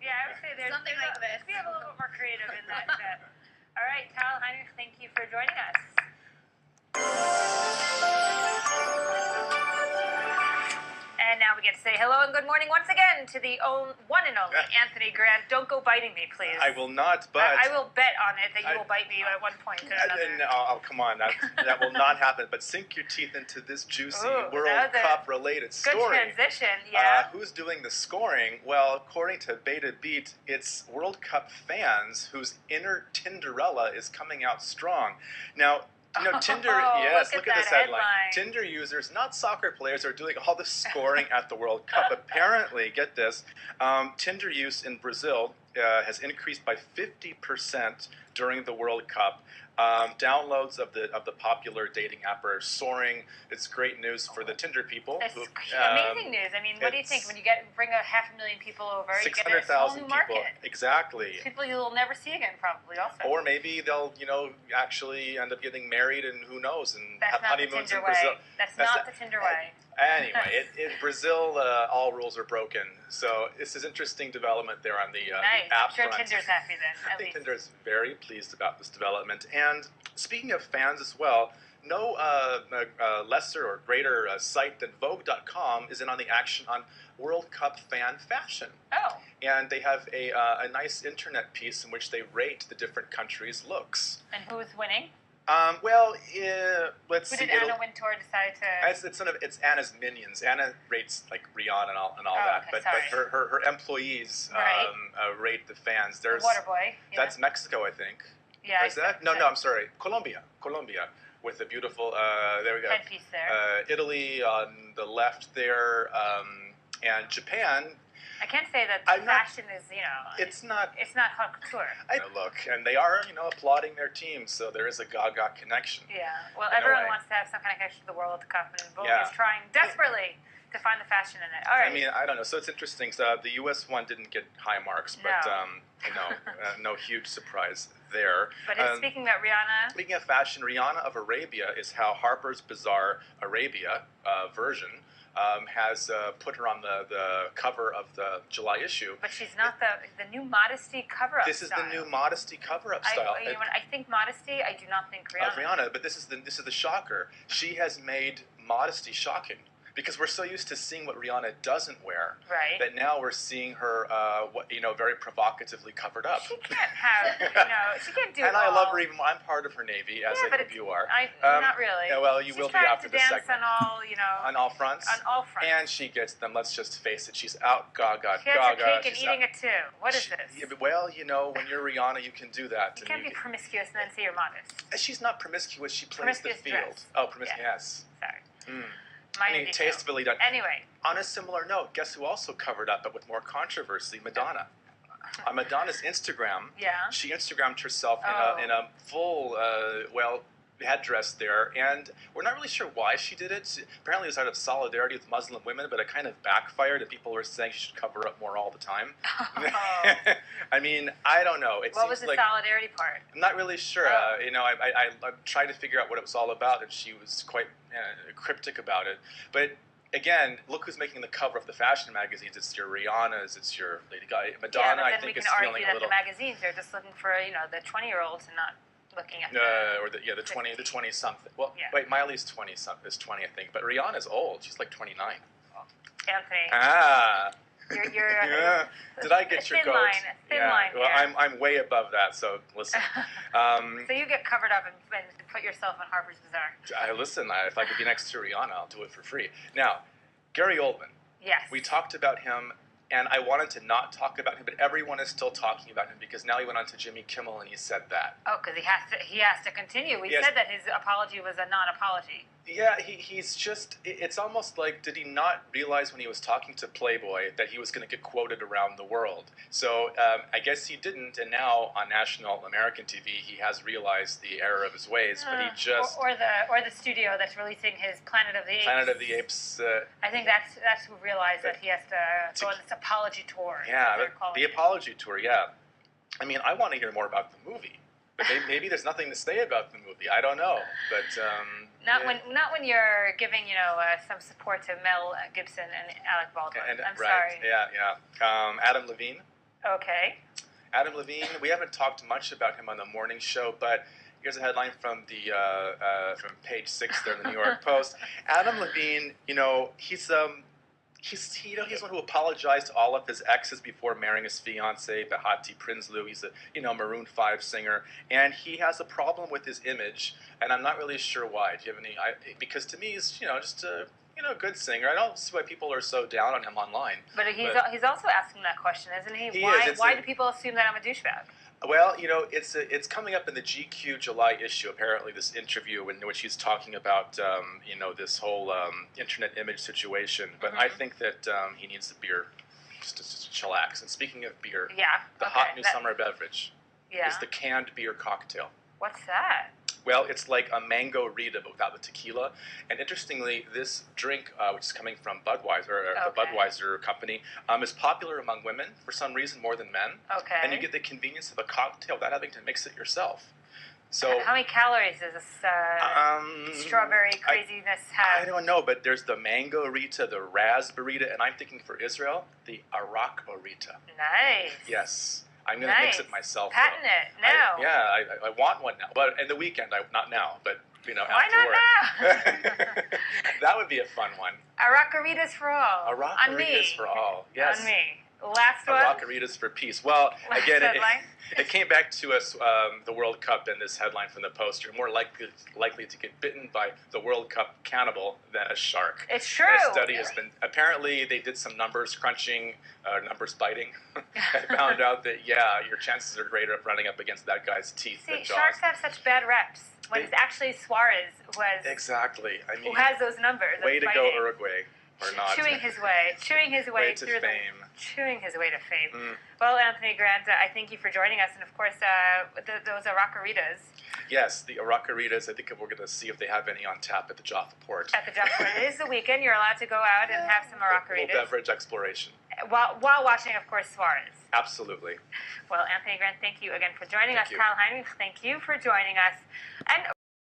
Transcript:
Yeah, I would say there's something like this. Be a little bit more creative in that. All right, Tal Heinrich, thank you for joining us. And now we get to say hello and good morning once again to the one and only Anthony Grant. Don't go biting me, please. I will not, but... I will bet on it that you will bite me at one point or another. Oh, come on. That will not happen. But sink your teeth into this juicy World Cup-related story. Good transition, yeah. Who's doing the scoring? Well, according to Beta Beat, it's World Cup fans whose inner Tinderella is coming out strong. Now... You know, Tinder, yes, look at this headline. Tinder users, not soccer players, are doing all the scoring at the World Cup. Apparently, get this, Tinder use in Brazil has increased by 50% during the World Cup. Downloads of the popular dating app are soaring. It's great news for the Tinder people. It's amazing news. I mean, what do you think when you bring 500,000 people over? 600,000 people. Market. Exactly. People you'll never see again, probably. Also. Or maybe they'll, actually end up getting married, and who knows, and have honeymoons in way. Brazil. That's not the Tinder way. Anyway, in Brazil, all rules are broken. So this is interesting development there on the app I'm sure front. Tinder's happy then. I think Tinder's very pleased about this development. And speaking of fans as well, no lesser or greater site than Vogue.com is in on the action on World Cup fan fashion. Oh. And they have a nice internet piece in which they rate the different countries' looks. And who's winning? Let's see. Who did Anna Wintour decide to? It's Anna's minions. Anna rates like Rihanna and all that, okay, but her employees rate the fans. There's the Waterboy. Yeah. That's Mexico, I think. Yeah. Is that? No, I'm sorry. Colombia, with the beautiful. There we go. Headpiece there. Italy on the left there, and Japan. I can't say that fashion is, It's not haute couture. Look, and they are, applauding their team, so there is a Gaga connection. Yeah. Well, everyone wants to have some kind of connection to the World Cup, and Vogue is trying desperately to find the fashion in it. All right. I mean, I don't know. So it's interesting. So the U.S. one didn't get high marks, but no huge surprise there. But speaking about Rihanna. Speaking of fashion, Rihanna of Arabia is how Harper's Bazaar Arabia version has put her on the cover of the July issue. But she's not the new Modesty cover-up This is the new Modesty cover-up style. I think Modesty. I do not think Rihanna. But this is the shocker. She has made Modesty shocking. Because we're so used to seeing what Rihanna doesn't wear, that now we're seeing her, very provocatively covered up. She can't have, she can't do it. And I love her even more. I'm part of her navy, as I hope you are. Not really. Yeah, well, you will be after this segment. She's trying to dance on all fronts. On all fronts. And she gets them. Let's just face it. She's out Gaga. She has her cake and eating it too. What is this? Yeah, but, well, when you're Rihanna, you can do that. You can't be promiscuous and then say you're modest. She's not promiscuous. She plays the field. Dress. Oh, promiscuous. Yes. Sorry. Tastefully done. Anyway. On a similar note, guess who also covered up, but with more controversy? Madonna. On Madonna's Instagram, she Instagrammed herself in a full, headdress there, and we're not really sure why she did it. Apparently it was out of solidarity with Muslim women, but it kind of backfired, and people were saying she should cover up more all the time. I mean, I don't know. What was the solidarity part? I'm not really sure. I tried to figure out what it was all about, and she was quite cryptic about it. But again, look who's making the cover of the fashion magazines. It's your Rihanna's, it's your Lady Gaga. Madonna, I think, is feeling a little... the magazines are just looking for, the 20-year-olds and not looking at the 20 something. Well, wait, Miley's 20 something is 20, I think, but Rihanna's old. She's like 29. Anthony. You're Did I get your goat? Thin line. Well, I'm way above that, so listen. So you get covered up and put yourself on Harper's Bazaar. Listen, if I could be next to Rihanna, I'll do it for free. Now, Gary Oldman. Yes. We talked about him. And I wanted to not talk about him, but everyone is still talking about him because now he went on to Jimmy Kimmel and he said that. Oh, because he has to continue. We said that his apology was a non-apology. Yeah, he's just, it's almost like, did he not realize when he was talking to Playboy that he was going to get quoted around the world? So I guess he didn't, and now on national American TV, he has realized the error of his ways, but he just... Or the studio that's releasing his Planet of the Apes. Planet of the Apes. I think that's who realized that he has to go on this apology tour. Yeah, the apology tour, yeah. I mean, I want to hear more about the movie. But maybe there's nothing to say about the movie. I don't know, but not when you're giving some support to Mel Gibson and Alec Baldwin. I'm sorry. Yeah. Adam Levine. Okay. Adam Levine, we haven't talked much about him on the morning show, but here's a headline from the from page 6 there in the New York Post. Adam Levine, he's he's one who apologized to all of his exes before marrying his fiancee, Behati Prinsloo. He's a Maroon 5 singer, and he has a problem with his image, and I'm not really sure why. Do you have any? Because to me, he's just a good singer. I don't see why people are so down on him online. But he's also asking that question, isn't he? Why do people assume that I'm a douchebag? Well, it's coming up in the GQ July issue, apparently, this interview in which he's talking about, this whole internet image situation. But I think that he needs the beer just to chillax. And speaking of beer, the hot new summer beverage is the canned beer cocktail. What's that? Well, it's like a mango Rita, but without the tequila. And interestingly, this drink, which is coming from Budweiser, the Budweiser company, is popular among women for some reason more than men. Okay. And you get the convenience of a cocktail without having to mix it yourself. So how many calories does this strawberry craziness have? I don't know, but there's the mango Rita, the raspberry Rita, and I'm thinking for Israel, the Arak-a-Rita. Nice. Yes. I'm going to mix it myself. Patent it now. I want one now. But in the weekend, not now, but why after not now? That would be a fun one. Arak-a-Ritas for all. Arak-a-Ritas for all. Yes. On me. Last one. Arak-a-Ritas for peace. Well, again, it came back to us, the World Cup and this headline from the Post. You're more likely to get bitten by the World Cup cannibal than a shark. It's true. And a study has been, apparently they did some numbers crunching, numbers biting, and found out that, your chances are greater of running up against that guy's teeth than jaws. Sharks have such bad reps. When it's actually Suarez who has... Exactly. Who has those numbers. Way to go, Uruguay. Or not. Chewing his way to fame. Chewing his way to fame. Well, Anthony Grant, I thank you for joining us, and of course, those Arak-a-Ritas. Yes, the Arak-a-Ritas. I think we're going to see if they have any on tap at the Jaffa Port. At the Jaffa Port. It is the weekend. You're allowed to go out and have some Arak-a-Ritas. A little beverage exploration. While watching, of course, Suarez. Absolutely. Well, Anthony Grant, thank you again for joining us. Kyle Heinrich, thank you for joining us. And